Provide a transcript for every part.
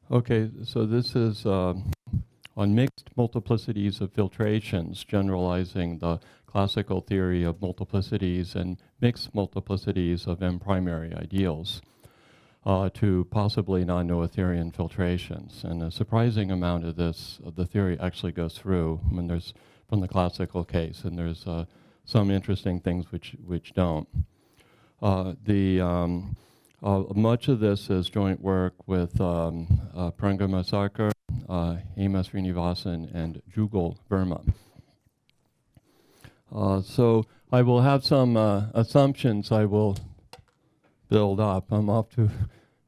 Okay, so this is on mixed multiplicities of filtrations, generalizing the classical theory of multiplicities and mixed multiplicities of M-primary ideals to possibly non-Noetherian filtrations. And a surprising amount of this, of the theory actually goes through when there's, from the classical case, and there's some interesting things which don't. Much of this is joint work with Prangama Sarkar, Hema Srinivasan, and Jugal Verma. So I will have some assumptions I will build up. I'm off to a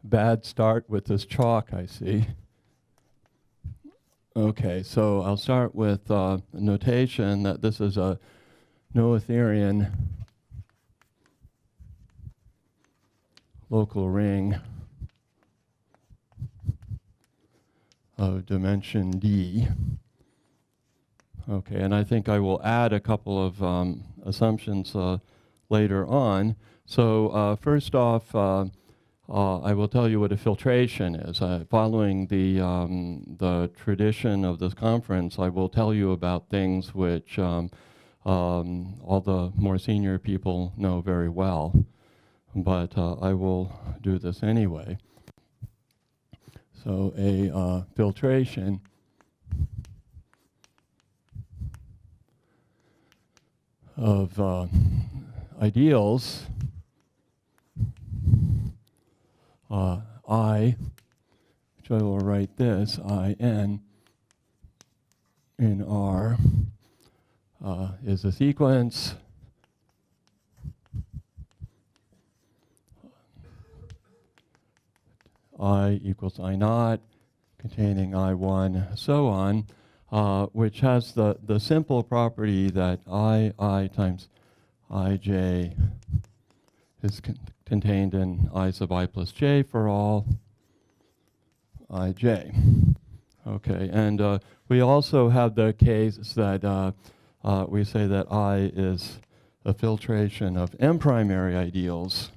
bad start with this chalk, I see. Okay, so I'll start with notation that this is a Noetherian local ring of dimension D. Okay, and I think I will add a couple of assumptions later on. So first off, I will tell you what a filtration is. Following the tradition of this conference, I will tell you about things which all the more senior people know very well. But I will do this anyway. So a filtration of ideals I, which I will write this, IN in R, is a sequence I equals I naught, containing I1, so on, which has the simple property that I times ij is contained in I sub I plus j for all ij. Okay, and we also have the case that we say that I is a filtration of M-primary ideals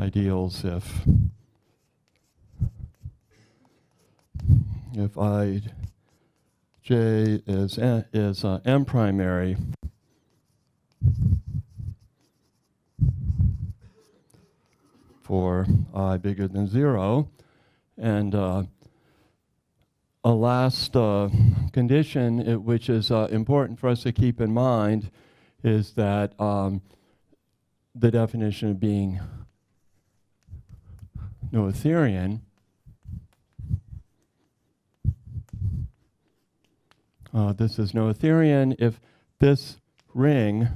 if I j is M primary for I bigger than 0, and a last condition which is important for us to keep in mind is that the definition of being Noetherian this is Noetherian if this ring,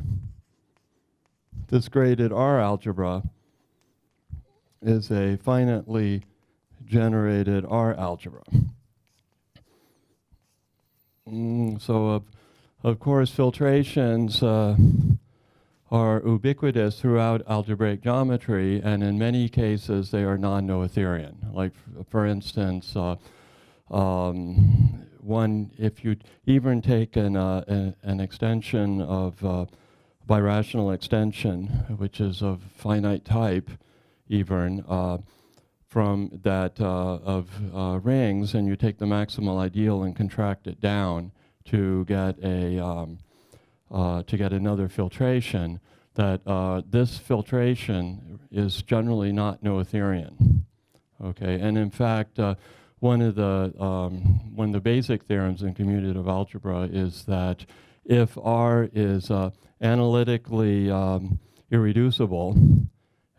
this graded R algebra, is a finitely generated R algebra. So of course filtrations are ubiquitous throughout algebraic geometry, and in many cases they are non-Noetherian. Like for instance, if you even take an extension of birational extension, which is of finite type, even from that of rings, and you take the maximal ideal and contract it down to get another filtration, that this filtration is generally not Noetherian. Okay, and in fact, one of the basic theorems in commutative algebra is that if R is analytically irreducible,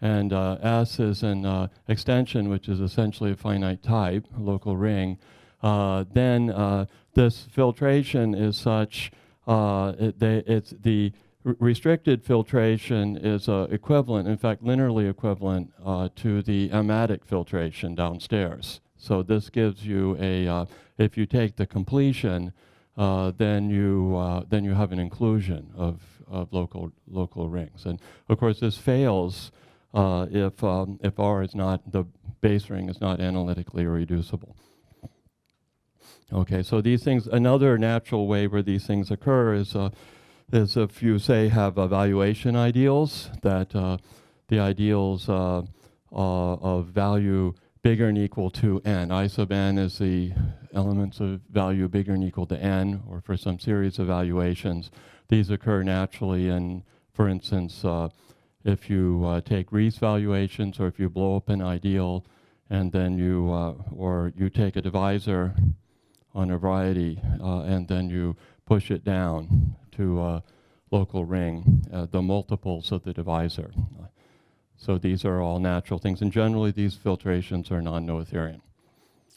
and S is an extension which is essentially a finite type, a local ring, then this filtration is such, it's the restricted filtration is equivalent, in fact linearly equivalent to the M-adic filtration downstairs. So this gives you a, if you take the completion, then you have an inclusion of local rings. And of course this fails if R is not, the base ring is not analytically irreducible. Okay, so these things, another natural way where these things occur is is if you say have evaluation ideals, that the ideals of value bigger than equal to n. I sub n is the elements of value bigger than equal to n, or for some series of evaluations. These occur naturally, and for instance, if you take Riesz valuations, or if you blow up an ideal, and then or you take a divisor on a variety, and then you push it down to a local ring, the multiples of the divisor. So these are all natural things, and generally these filtrations are non-Noetherian.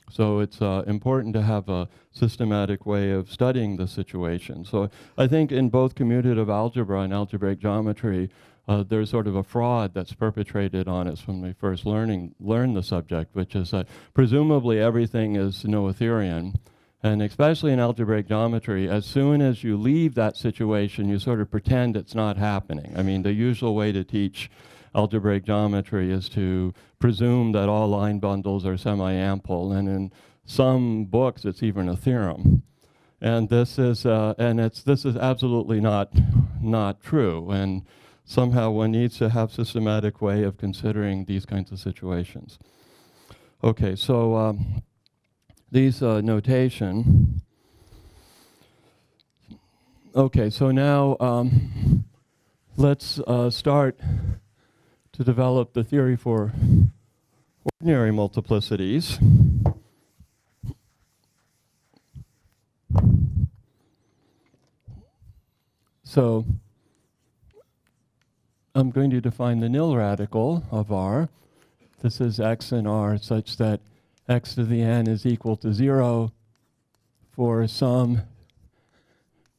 So it's important to have a systematic way of studying the situation. So I think in both commutative algebra and algebraic geometry, there's sort of a fraud that's perpetrated on us when we first learn the subject, which is that presumably everything is Noetherian. And especially in algebraic geometry, as soon as you leave that situation, you sort of pretend it's not happening. I mean, the usual way to teach algebraic geometry is to presume that all line bundles are semi-ample, and in some books it's even a theorem. And this is absolutely not true. And somehow one needs to have systematic way of considering these kinds of situations. Okay, so these notation. Okay, so now let's start to develop the theory for ordinary multiplicities. So I'm going to define the nil radical of R. This is x in R such that x to the n is equal to 0 for some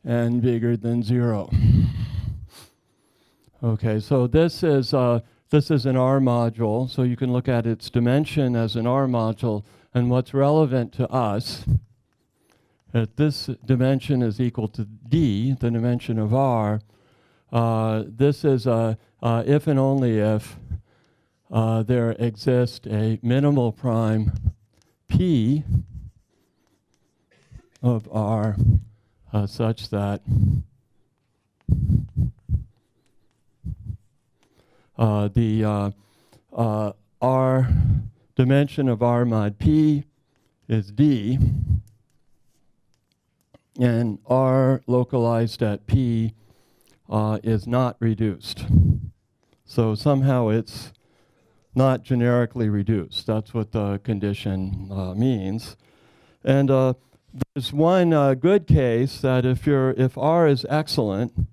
n bigger than 0. Okay, so this is an R module, so you can look at its dimension as an R module, and what's relevant to us, that this dimension is equal to d, the dimension of R. This is if and only if there exists a minimal prime P of R such that the R dimension of R mod P is D, and R localized at P is not reduced. So somehow it's not generically reduced. That's what the condition means. And there's one good case that if R is excellent,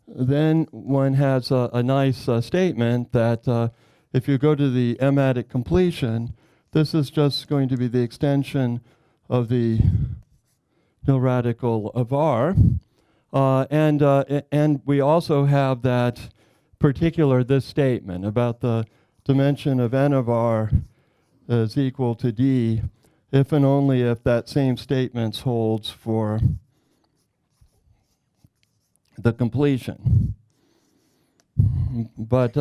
then one has a nice statement that if you go to the M-adic completion, this is just going to be the extension of the nil radical of R. And we also have that this statement about the dimension of n of R is equal to D if and only if that same statement holds for the completion. But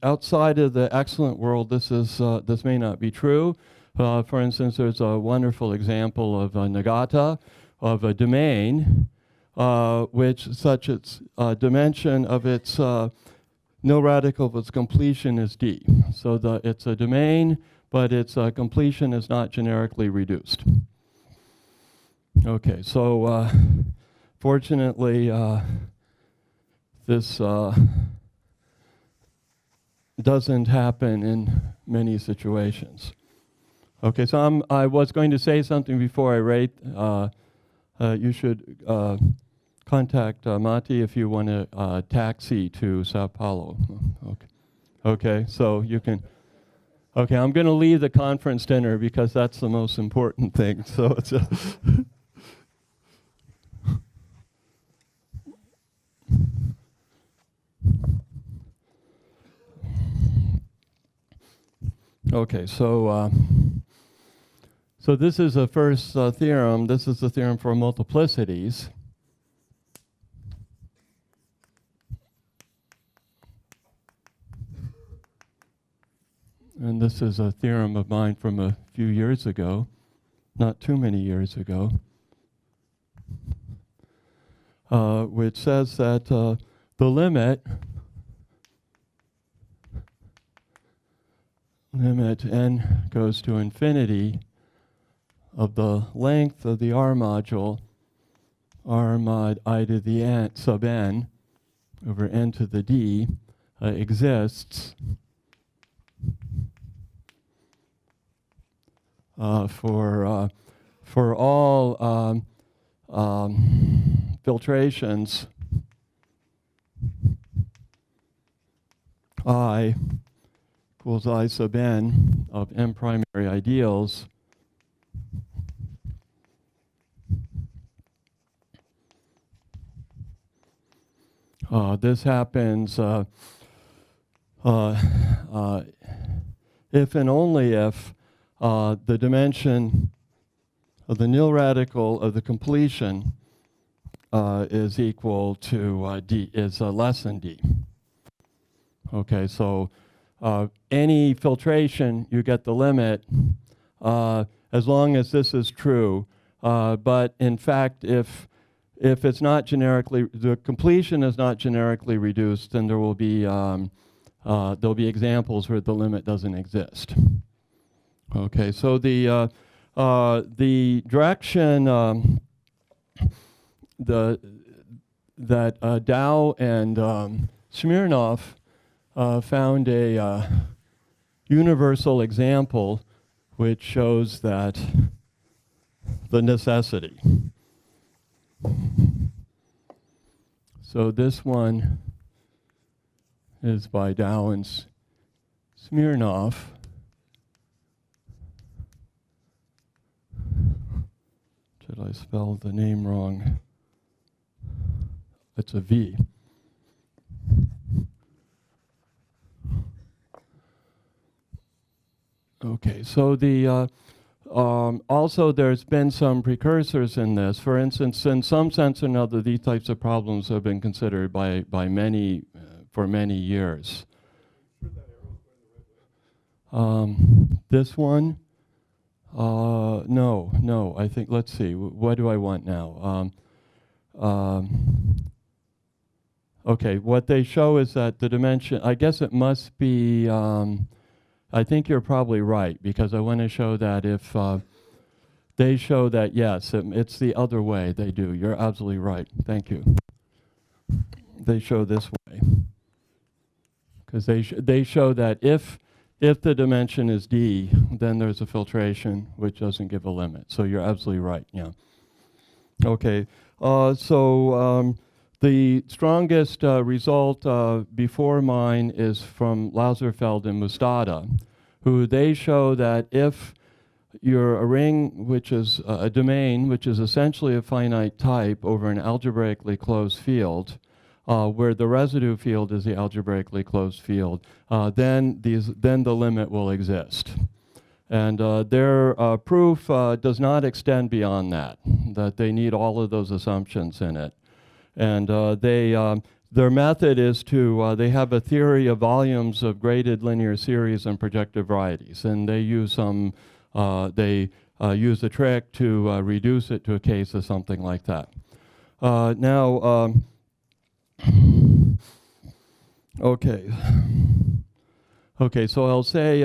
outside of the excellent world, this may not be true. For instance, there's a wonderful example of Nagata, of a domain, which such its dimension of its nil radical of its completion is D. So it's a domain, but its completion is not generically reduced. Okay, so fortunately, this doesn't happen in many situations. Okay, so I was going to say something before I rate. You should contact Mati if you want a taxi to Sao Paulo. Okay. Okay, so you can. Okay, I'm going to leave the conference dinner because that's the most important thing. So it's okay, so this is the first theorem. This is the theorem for multiplicities. And this is a theorem of mine from a few years ago, not too many years ago. which says that the limit n goes to infinity of the length of the R module, R mod I to the n sub n over n to the d, exists for all filtrations I equals I sub n of n primary ideals this happens if and only if the dimension of the nil radical of the completion is equal to d, is less than d. Okay, so any filtration, you get the limit as long as this is true. But in fact, if it's not generically, the completion is not generically reduced, then there will be there'll be examples where the limit doesn't exist. Okay, so the direction that Dow and Smirnov found a universal example which shows that the necessity. So this one is by Dow and Smirnov. Did I spell the name wrong? It's a V. Okay, so the also there's been some precursors in this. For instance, in some sense or another, these types of problems have been considered by many for many years. This one, no. I think, let's see. What do I want now? Okay, what they show is that the dimension. I guess it must be. I think you're probably right, because I want to show that if they show that, yes, it's the other way they do. You're absolutely right. Thank you. They show this way. Because they show that if the dimension is d, then there's a filtration which doesn't give a limit. So you're absolutely right, yeah. Okay, so the strongest result before mine is from Lazarsfeld and Mustada, who they show that if you're a ring which is a domain which is essentially a finite type over an algebraically closed field, where the residue field is the algebraically closed field, then the limit will exist. And their proof does not extend beyond that they need all of those assumptions in it. And their method is to, they have a theory of volumes of graded linear series and projective varieties. And they use some, use a trick to reduce it to a case of something like that. Okay, so I'll say,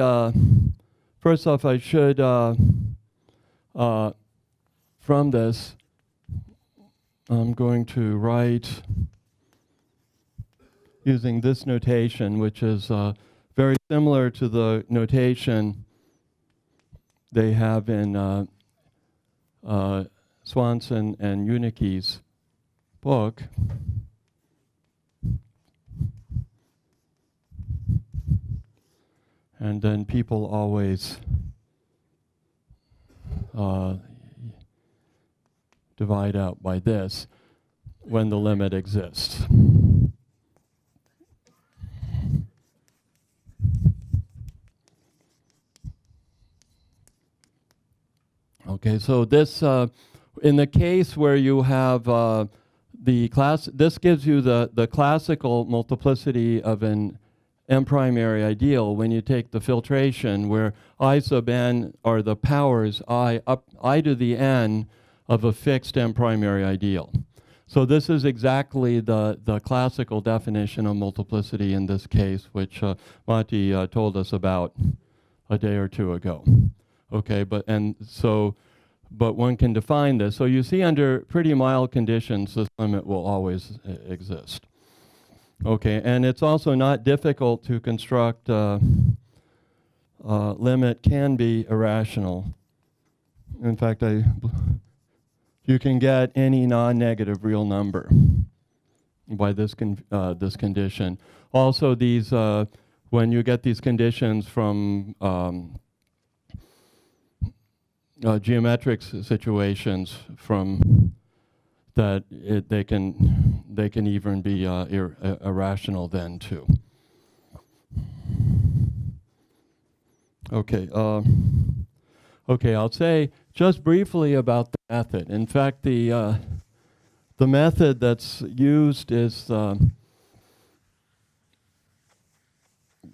first off, I should, from this, I'm going to write using this notation, which is very similar to the notation they have in Swanson and Unicke's book. And then people always divide out by this when the limit exists. Okay, so this, in the case where you have the class, this gives you the classical multiplicity of an M primary ideal when you take the filtration where I sub n are the powers I to the n of a fixed M primary ideal. So this is exactly the classical definition of multiplicity in this case, which Matti told us about a day or two ago. Okay, but one can define this. So you see, under pretty mild conditions, this limit will always exist. Okay, and it's also not difficult to construct limit can be irrational. In fact, you can get any non-negative real number by this condition. Also, these when you get these conditions from geometric situations, from that they can even be irrational then too. Okay. Okay, I'll say just briefly about the method. In fact, the method that's used is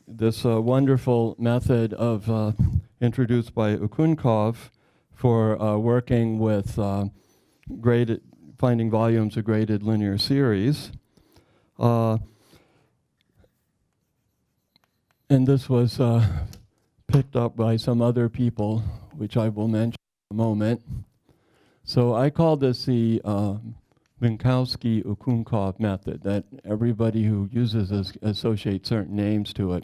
this wonderful method of introduced by Ukhunkov for working with finding volumes of graded linear series. And this was picked up by some other people, which I will mention in a moment. So I call this the Minkowski-Ukhunkov method, that everybody who uses this associates certain names to it.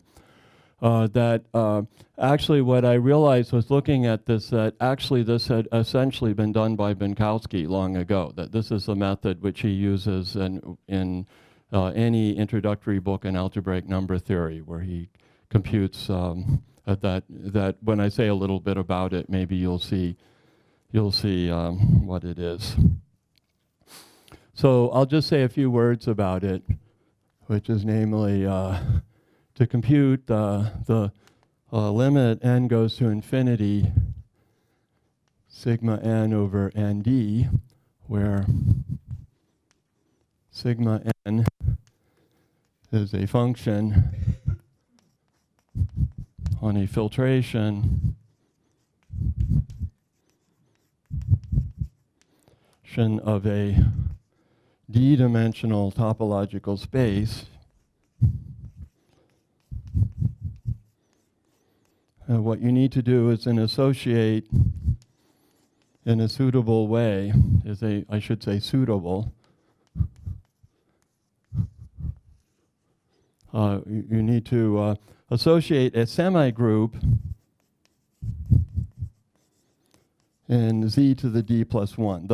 Actually what I realized was looking at this, that actually this had essentially been done by Minkowski long ago, that this is the method which he uses in any introductory book in algebraic number theory, where he computes that when I say a little bit about it, maybe you'll see what it is. So I'll just say a few words about it, which is namely to compute the limit n goes to infinity sigma n over nd, where sigma n is a function on a filtration of a d-dimensional topological space. What you need to do is associate in a suitable way, I should say suitable. You need to associate a semigroup in z to the d plus 1.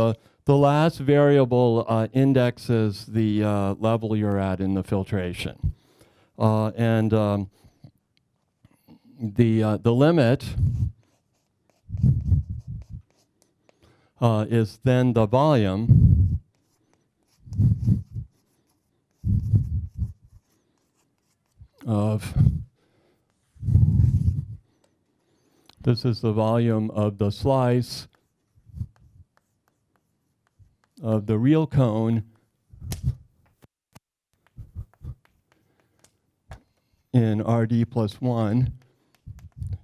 The last variable indexes the level you're at in the filtration. The limit is then the volume of, this is the volume of the slice of the real cone in Rd plus 1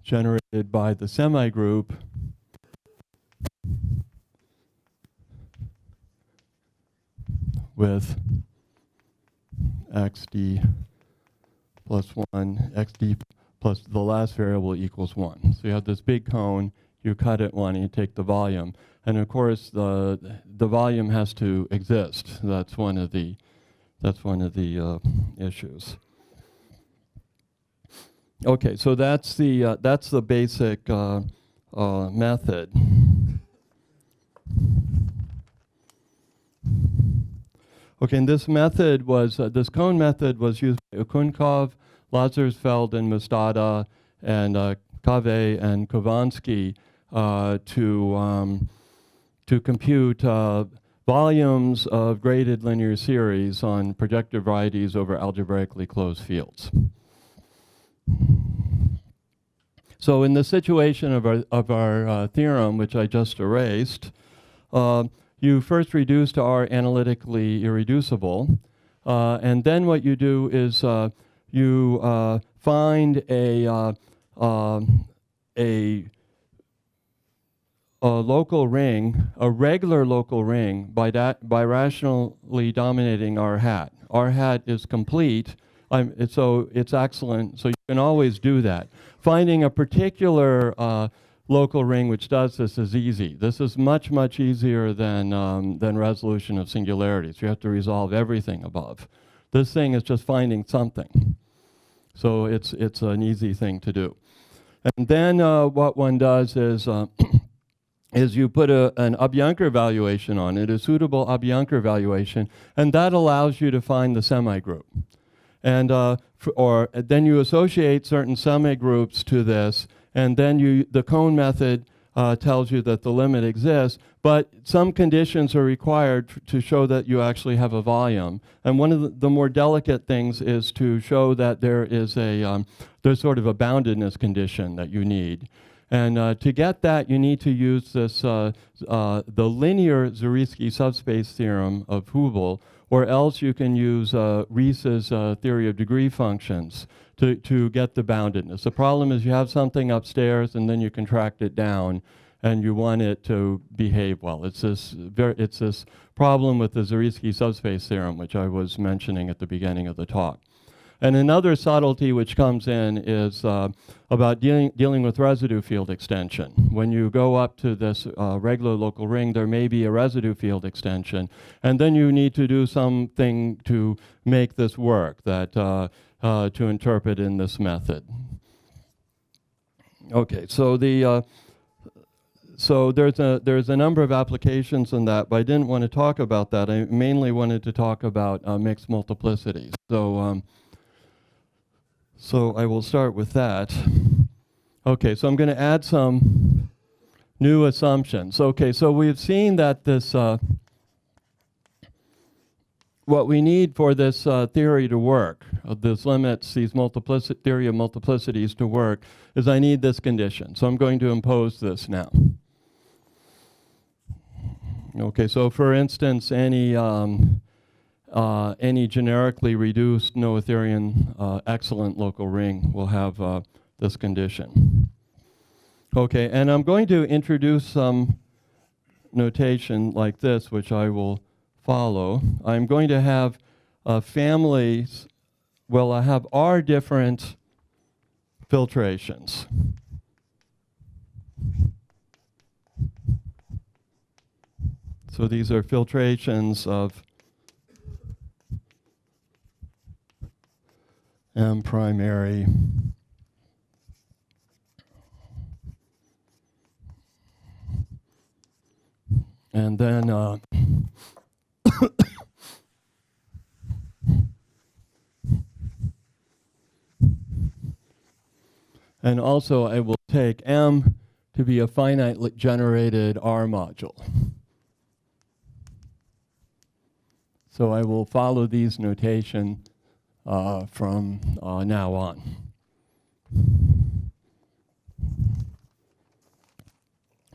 generated by the semigroup with xd plus 1, xd plus the last variable equals 1. So you have this big cone, you cut it 1, and you take the volume. And of course, the volume has to exist. That's one of the issues. Okay, so that's the basic method. Okay, and this method was this cone method was used by Ukhunkov, Lazarsfeld, and Mustada, and Kave and Kovansky to compute volumes of graded linear series on projective varieties over algebraically closed fields. So in the situation of our theorem, which I just erased, you first reduce to R analytically irreducible, and then what you do is you find a local ring, a regular local ring, by rationally dominating R hat. R hat is complete, so it's excellent, so you can always do that. Finding a particular local ring which does this is easy. This is much, much easier than resolution of singularities. You have to resolve everything above. This thing is just finding something. So it's an easy thing to do. And then what one does is you put an Abjanker evaluation on it, a suitable Abjanker evaluation, and that allows you to find the semigroup. And then you associate certain semigroups to this, and then the Cohn method tells you that the limit exists, but some conditions are required to show that you actually have a volume. And one of the more delicate things is to show that there is there's sort of a boundedness condition that you need. And to get that, you need to use this, the linear Zariski subspace theorem of Hubel, or else you can use Ries's theory of degree functions to get the boundedness. The problem is you have something upstairs and then you contract it down and you want it to behave well. It's this problem with the Zariski subspace theorem, which I was mentioning at the beginning of the talk. And another subtlety which comes in is about dealing with residue field extension. When you go up to this regular local ring, there may be a residue field extension, and then you need to do something to make this work, to interpret in this method. Okay, so there's a number of applications in that, but I didn't want to talk about that. I mainly wanted to talk about mixed multiplicities. So I will start with that. Okay, so I'm going to add some new assumptions. Okay, so we've seen that this, what we need for this theory to work, this limits, these theory of multiplicities to work, is I need this condition. So I'm going to impose this now. Okay, so for instance, any generically reduced Noetherian excellent local ring will have this condition. Okay, and I'm going to introduce some notation like this, which I will follow. I'm going to have families, well, I have R different filtrations. So these are filtrations of M primary and then and also I will take M to be a finitely generated R module. So I will follow these notation from now on.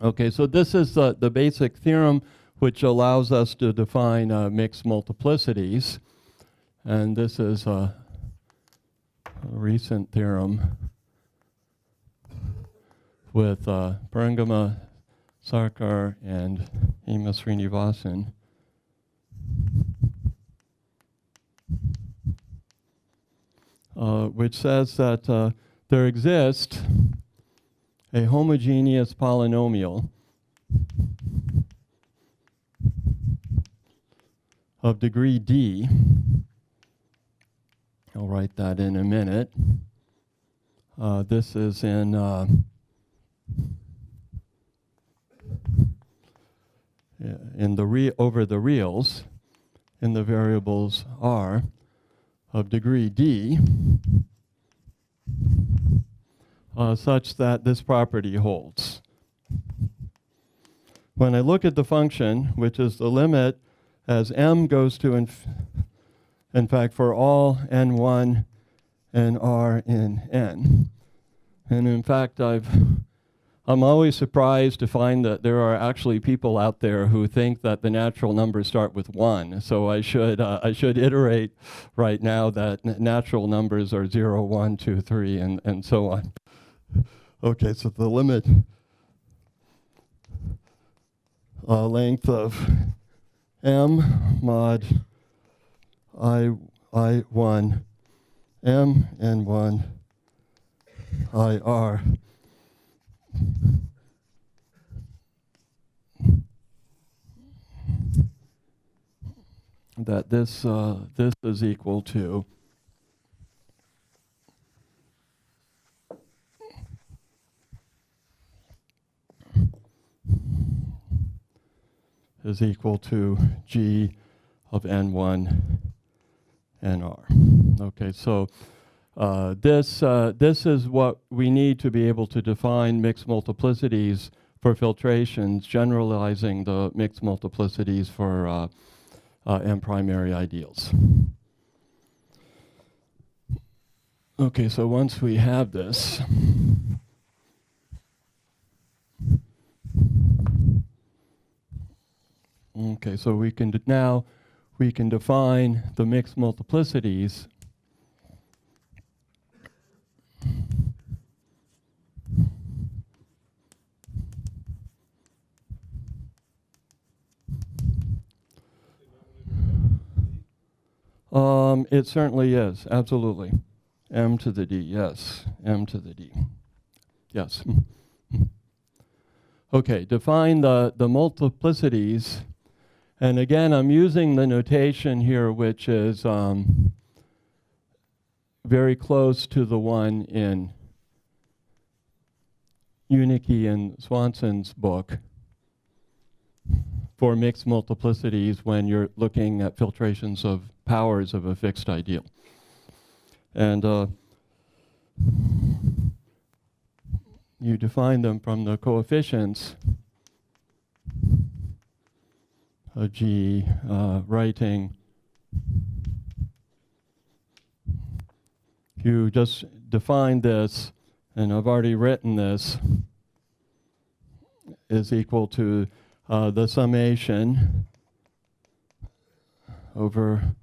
Okay, so this is the basic theorem which allows us to define mixed multiplicities. And this is a recent theorem with Parangama, Sarkar, and Hema Srinivasan. Which says that there exists a homogeneous polynomial of degree D. I'll write that in a minute. This is in over the reals in the variables R of degree D, such that this property holds. When I look at the function, which is the limit as m goes to, in fact, for all n1 and R in n. And in fact, I'm always surprised to find that there are actually people out there who think that the natural numbers start with 1. So I should iterate right now that natural numbers are 0, 1, 2, 3, and so on. Okay, so the limit length of M mod I1 M N1 IR that this is equal to G of N1 NR. Okay, so this is what we need to be able to define mixed multiplicities for filtrations, generalizing the mixed multiplicities for M primary ideals. Okay, so once we have this, okay, so we can now we can define the mixed multiplicities it certainly is, absolutely. M to the D, yes, M to the D, yes. Okay, define the multiplicities, and again, I'm using the notation here, which is very close to the one in Unicki and Swanson's book for mixed multiplicities when you're looking at filtrations of powers of a fixed ideal. And you define them from the coefficients of G, writing. You just define this, and I've already written this, is equal to the summation over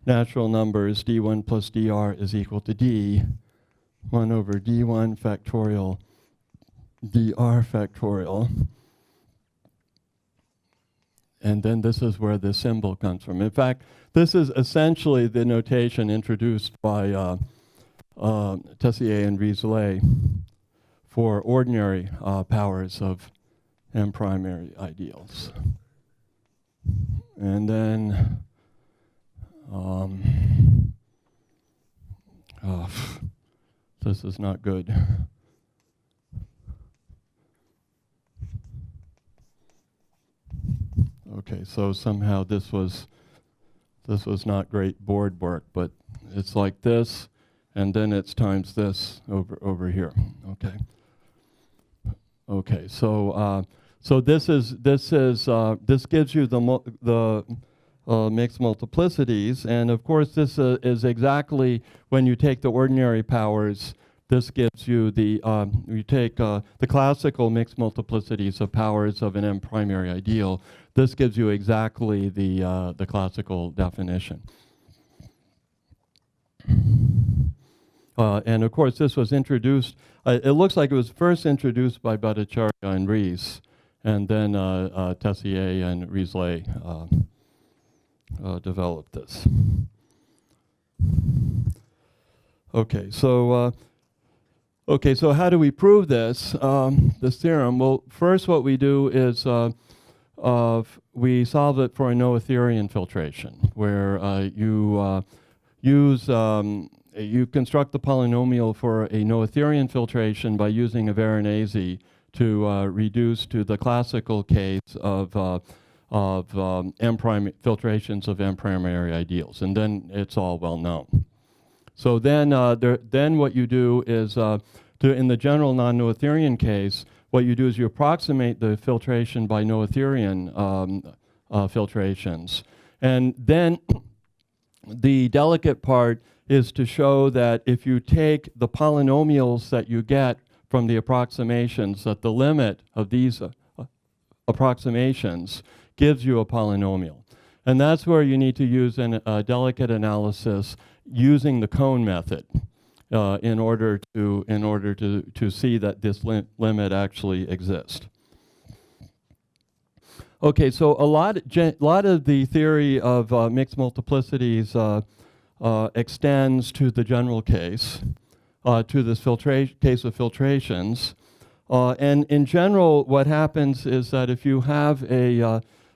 natural numbers, d1 plus dr is equal to d, 1 over d1 factorial dr factorial. And then this is where the symbol comes from. In fact, this is essentially the notation introduced by Tessier and Riesler for ordinary powers of M primary ideals. And then this is not good. Okay, so somehow this was not great board work, but it's like this, and then it's times this over here. Okay. Okay, so this gives you the mixed multiplicities, and of course this is exactly when you take the ordinary powers. This gives you the you take the classical mixed multiplicities of powers of an M primary ideal. This gives you exactly the classical definition. And of course, this was introduced. It looks like it was first introduced by Bhattacharya and Ries, and then Tessier and Riesler developed this. Okay, so how do we prove this theorem? Well, first, what we do is we solve it for a Noetherian filtration, where you you construct the polynomial for a Noetherian filtration by using a Veronese to reduce to the classical case of filtrations of M primary ideals, and then it's all well known. So then what you do is in the general non-Noetherian case, what you do is you approximate the filtration by Noetherian filtrations, and then the delicate part is to show that if you take the polynomials that you get from the approximations, that the limit of these approximations gives you a polynomial. And that's where you need to use a delicate analysis using the Cohn method in order to see that this limit actually exists. Okay, so a lot of the theory of mixed multiplicities extends to the general case, to this case of filtrations. And in general, what happens is that if you have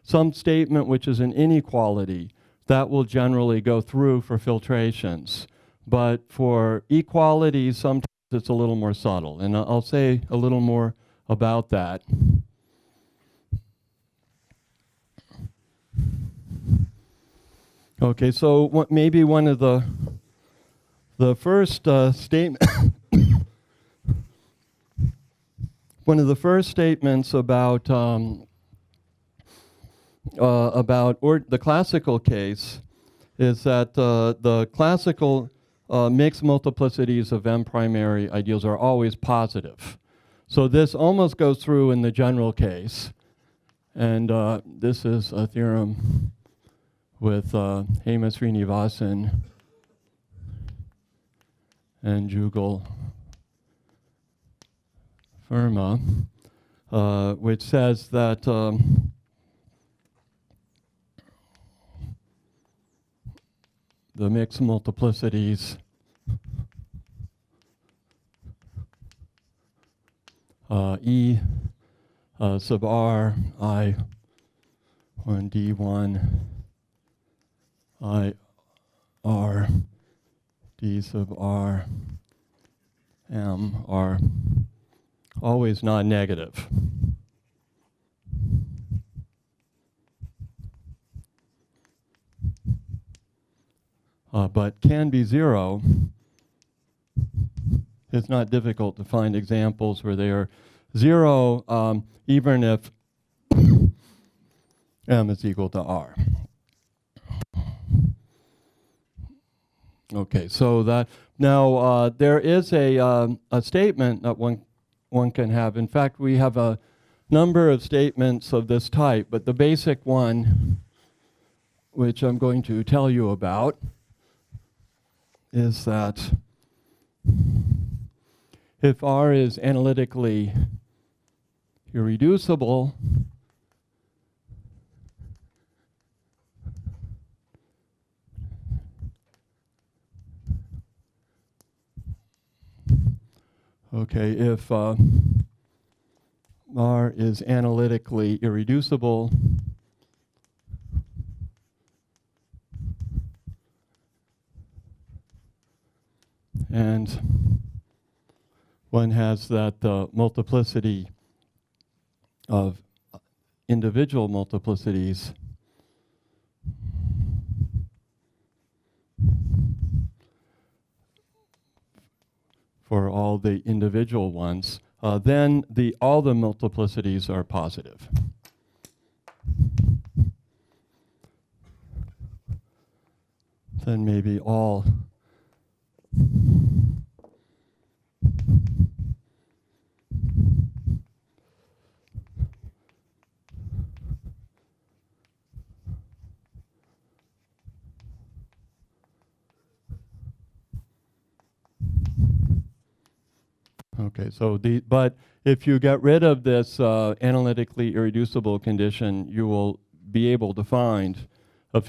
some statement which is an inequality, that will generally go through for filtrations. But for equalities, sometimes it's a little more subtle. And I'll say a little more about that. Okay, so maybe one of the first statement one of the first statements about the classical case is that the classical mixed multiplicities of M primary ideals are always positive. So this almost goes through in the general case, and this is a theorem with Hema Srinivasan and Jugal Verma, which says that the mixed multiplicities E sub R I 1 D1 I R D sub R M are always non-negative. But can be zero. It's not difficult to find examples where they are zero, even if M is equal to R. Okay, so that now there is a statement that one can have. In fact, we have a number of statements of this type, but the basic one, which I'm going to tell you about, is that if R is analytically irreducible, okay, if R is analytically irreducible, and one has that the multiplicity of individual multiplicities for all the individual ones, then all the multiplicities are positive. Then maybe all okay, so but if you get rid of this analytically irreducible condition, you will be able to find two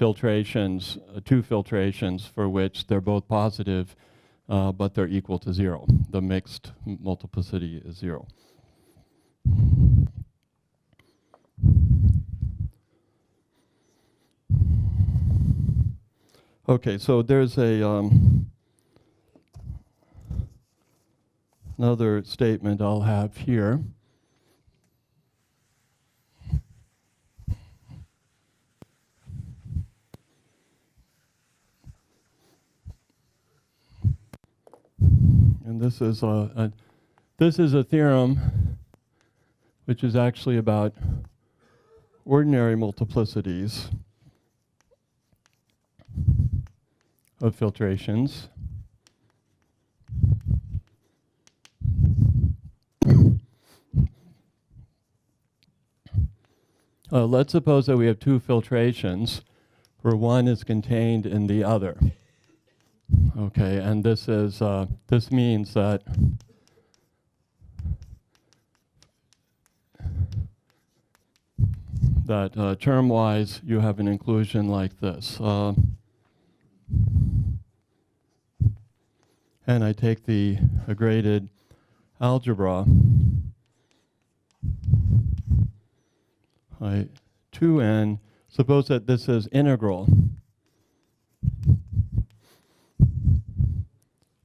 filtrations for which they're both positive, but they're equal to zero. The mixed multiplicity is zero. Okay, so there's another statement I'll have here. And this is a theorem which is actually about ordinary multiplicities of filtrations. Let's suppose that we have two filtrations where one is contained in the other. Okay, and this means that that term-wise you have an inclusion like this. And I take the graded algebra, 2n, suppose that this is integral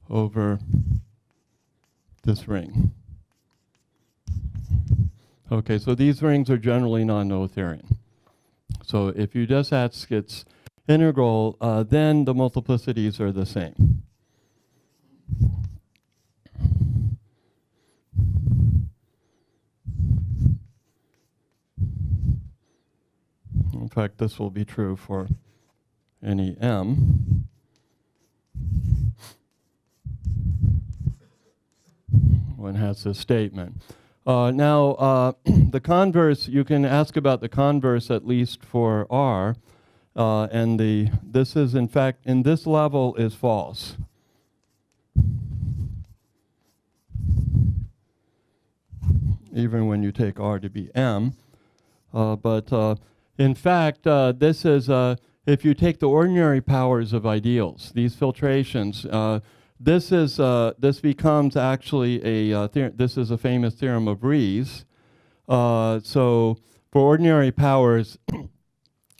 over this ring. Okay, so these rings are generally non-Noetherian. So if you just ask its integral, then the multiplicities are the same. In fact, this will be true for any m. One has this statement. Now, the converse, you can ask about the converse at least for R, and this is, in fact, in this level is false. Even when you take R to be M. But in fact, this is, if you take the ordinary powers of ideals, these filtrations, this becomes actually this is a famous theorem of Rie's. So for ordinary powers,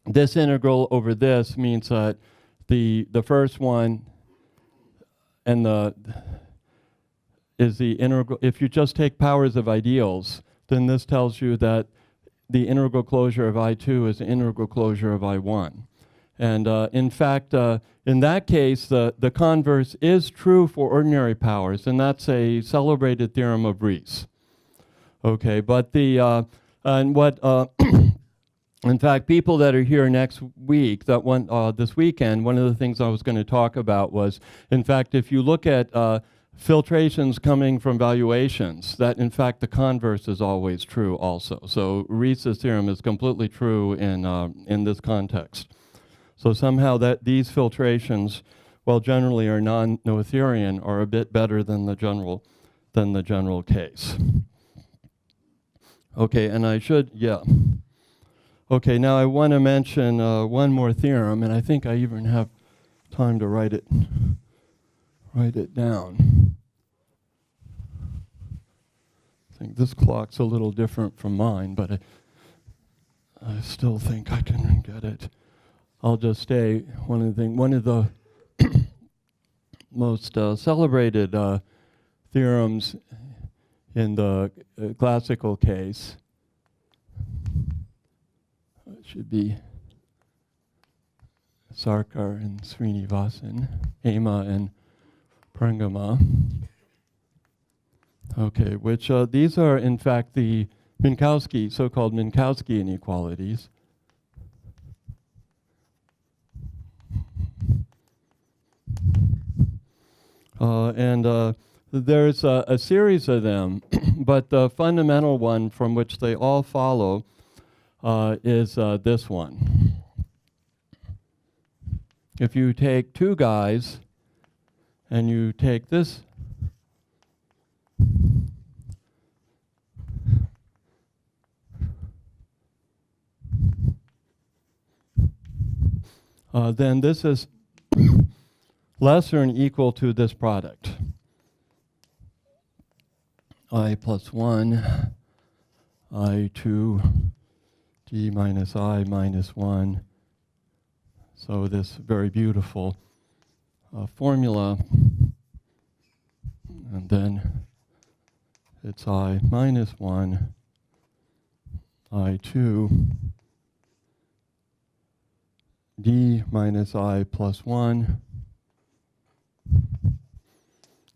this integral over this means that the first one and is the integral. If you just take powers of ideals, then this tells you that the integral closure of I2 is the integral closure of I1. And in fact, in that case, the converse is true for ordinary powers, and that's a celebrated theorem of Rie's. Okay, but and what, in fact, people that are here next week, this weekend, one of the things I was going to talk about was, in fact, if you look at filtrations coming from valuations, that in fact the converse is always true also. So Rie's theorem is completely true in this context. So somehow that these filtrations, while generally are non-Noetherian, are a bit better than the general case. Okay, and I should, yeah. Okay, now I want to mention one more theorem, and I think I even have time to write it down. I think this clock's a little different from mine, but I still think I can get it. I'll just say one of the most celebrated theorems in the classical case. It should be Sarkar and Srinivasan, Ema and Parangama. Okay, which these are in fact the Minkowski, so-called Minkowski inequalities. And there's a series of them, but the fundamental one from which they all follow is this one. If you take two guys and you take this then this is lesser than equal to this product. I plus 1, I2, d minus I minus 1. So this very beautiful formula. And then it's I minus 1, I2, d minus I plus 1.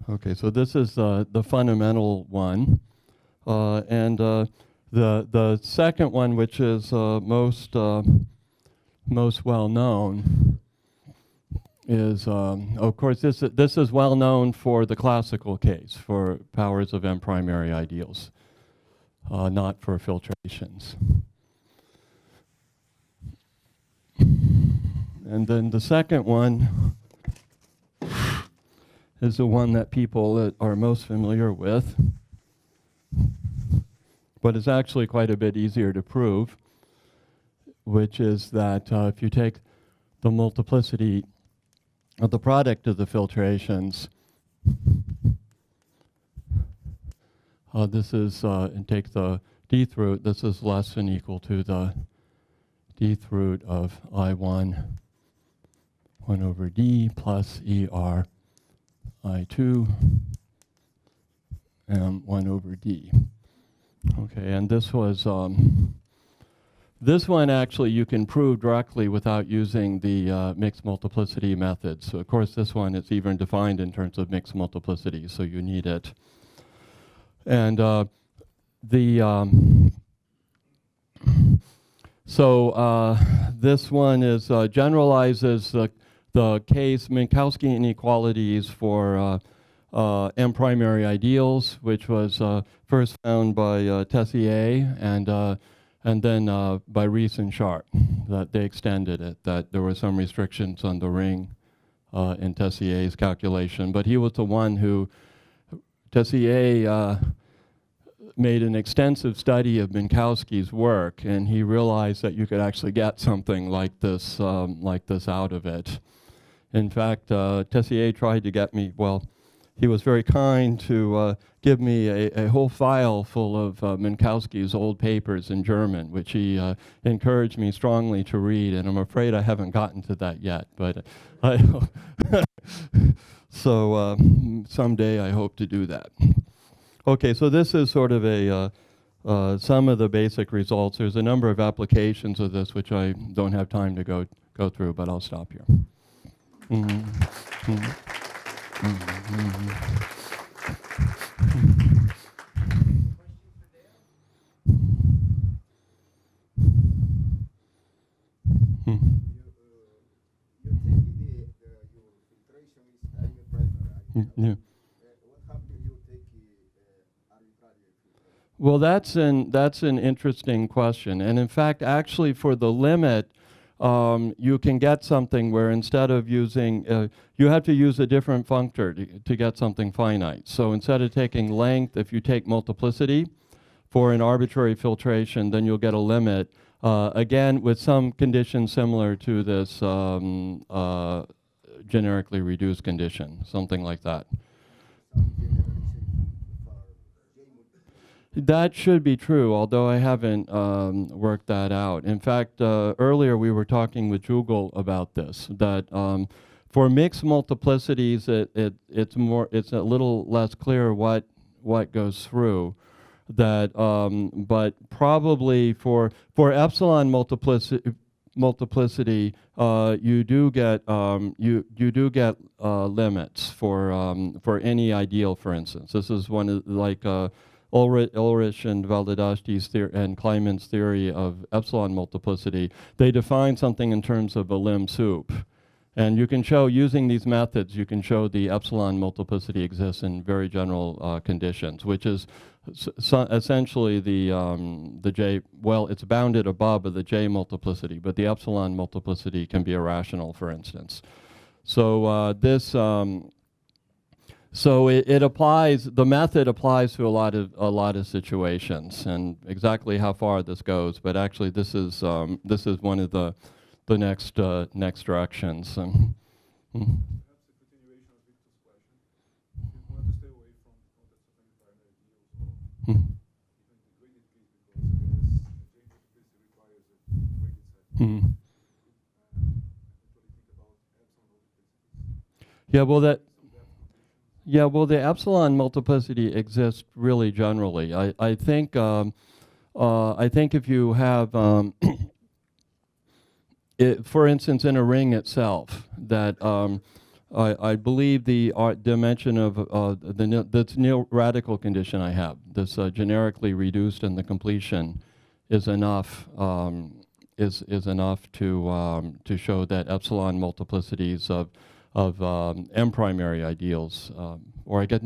Okay, so this is the fundamental one. And the second one, which is most well known, is of course this is well known for the classical case for powers of M primary ideals, not for filtrations. And then the second one is the one that people that are most familiar with, but it's actually quite a bit easier to prove. which is that if you take the multiplicity of the product of the filtrations, this is, and take the dth root, this is less than equal to the dth root of I1, 1 over d plus ER I2, and 1 over d. Okay, and this was, this one actually you can prove directly without using the mixed multiplicity method. So of course this one is even defined in terms of mixed multiplicity, so you need it. And this one is generalizes the case Minkowski inequalities for M primary ideals, which was first found by Tessier and then by Rees and Sharp, that they extended it, that there were some restrictions on the ring in Tessier's calculation. But he was the one who, Tessier made an extensive study of Minkowski's work, and he realized that you could actually get something like this out of it. In fact, Tessier tried to get me, well, he was very kind to give me a whole file full of Minkowski's old papers in German, which he encouraged me strongly to read, and I'm afraid I haven't gotten to that yet, but so someday I hope to do that. Okay, so this is sort of some of the basic results. There's a number of applications of this which I don't have time to go through, but I'll stop here. Yeah. Well, that's an interesting question, and in fact, actually, for the limit, you can get something where instead of using, you have to use a different functor to get something finite. So instead of taking length, if you take multiplicity for an arbitrary filtration, then you'll get a limit. Again, with some conditions similar to this generically reduced condition, something like that. That should be true, although I haven't worked that out. In fact, earlier we were talking with Jugal about this, that for mixed multiplicities, it's a little less clear what goes through. That, but probably for epsilon multiplicity, you do get limits for any ideal, for instance. This is one of like Ulrich and Valdadashti's and Kleinman's theory of epsilon multiplicity. They define something in terms of a lim sup. And you can show, using these methods, you can show the epsilon multiplicity exists in very general conditions, which is essentially the J, well, it's bounded above the J multiplicity, but the epsilon multiplicity can be irrational, for instance. So so it applies, the method applies to a lot of situations, and exactly how far this goes, but actually this is one of the next directions. Perhaps a continuation of Victor's question. If you want to stay away from contexts of any primary ideals or even the graded case, because I guess the J multiplicity requires a graded set. Actually think about epsilon multiplicities. Yeah, well, the epsilon multiplicity exists really generally. I think if you have, for instance, in a ring itself, that I believe the dimension of this nil radical condition I have, this generically reduced in the completion, is enough. Is enough to show that epsilon multiplicities of M primary ideals, or I guess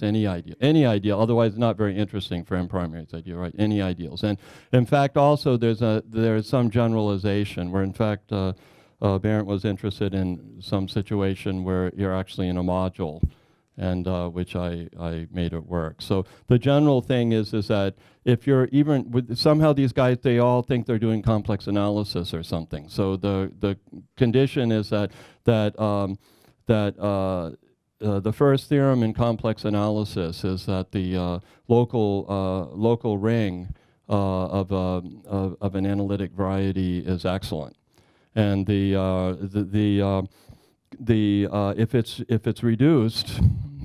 any ideal, otherwise not very interesting for M primaries ideal, right? Any ideals. And in fact, also there's some generalization where in fact Berendt was interested in some situation where you're actually in a module, and which I made it work. So the general thing is that if you're even with somehow these guys, they all think they're doing complex analysis or something. So the condition is that the first theorem in complex analysis is that the local ring of an analytic variety is excellent, and if it's reduced,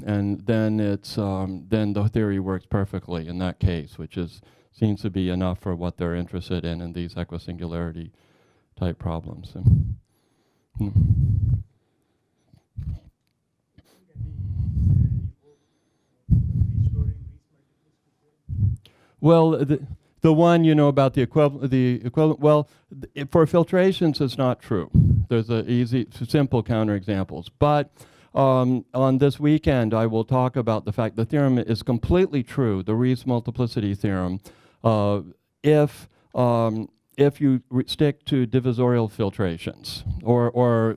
and then then the theory works perfectly in that case, which seems to be enough for what they're interested in these equisingularity type problems. Well, the one about the equivalent. Well, for filtrations, it's not true. There's simple counterexamples. But on this weekend, I will talk about the fact the theorem is completely true, the Rees multiplicity theorem, if you stick to divisorial filtrations or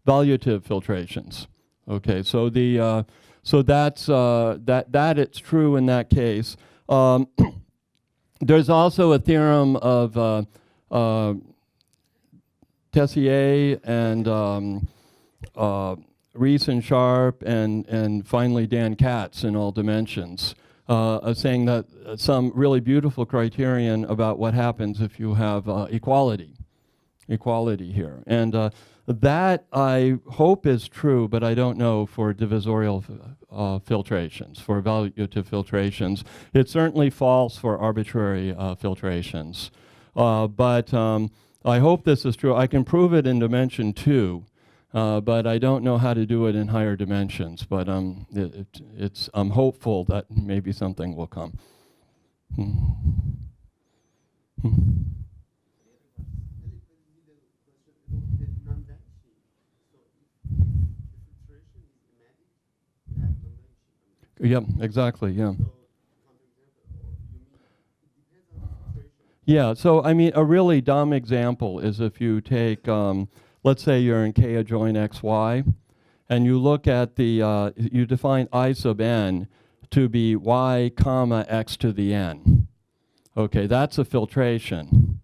valuative filtrations. Okay, so that's that it's true in that case. There's also a theorem of Tessier and Rees and Sharp and finally Dan Katz in all dimensions, saying that some really beautiful criterion about what happens if you have equality here. And that I hope is true, but I don't know for divisorial filtrations, for valuative filtrations. It's certainly false for arbitrary filtrations. But I hope this is true. I can prove it in dimension 2, but I don't know how to do it in higher dimensions. But I'm hopeful that maybe something will come. Yeah, exactly, yeah. Yeah, so I mean, a really dumb example is if you take, let's say you're in K adjoint xy, and you look at you define I sub n to be y comma x to the n. Okay, that's a filtration.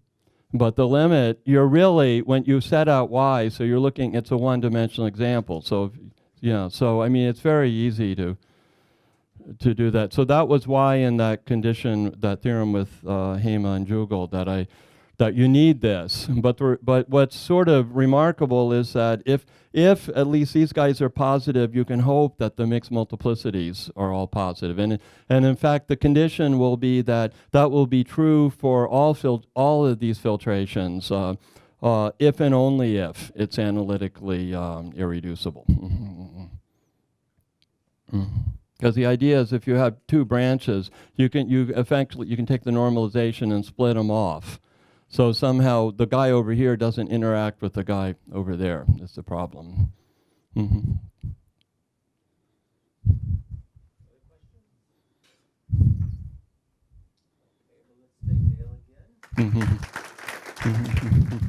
But the limit, you're really, when you set out y, so you're looking, it's a one-dimensional example. So, yeah, so I mean, it's very easy to do that. So that was why in that condition, that theorem with Hema and Jugel, that you need this. But what's sort of remarkable is that if at least these guys are positive, you can hope that the mixed multiplicities are all positive. And in fact, the condition will be that will be true for all of these filtrations, if and only if it's analytically irreducible. Because the idea is if you have two branches, you can take the normalization and split them off. So somehow the guy over here doesn't interact with the guy over there. That's the problem. Mm-hmm. Okay, well, let's stay Dale again. Mm-hmm.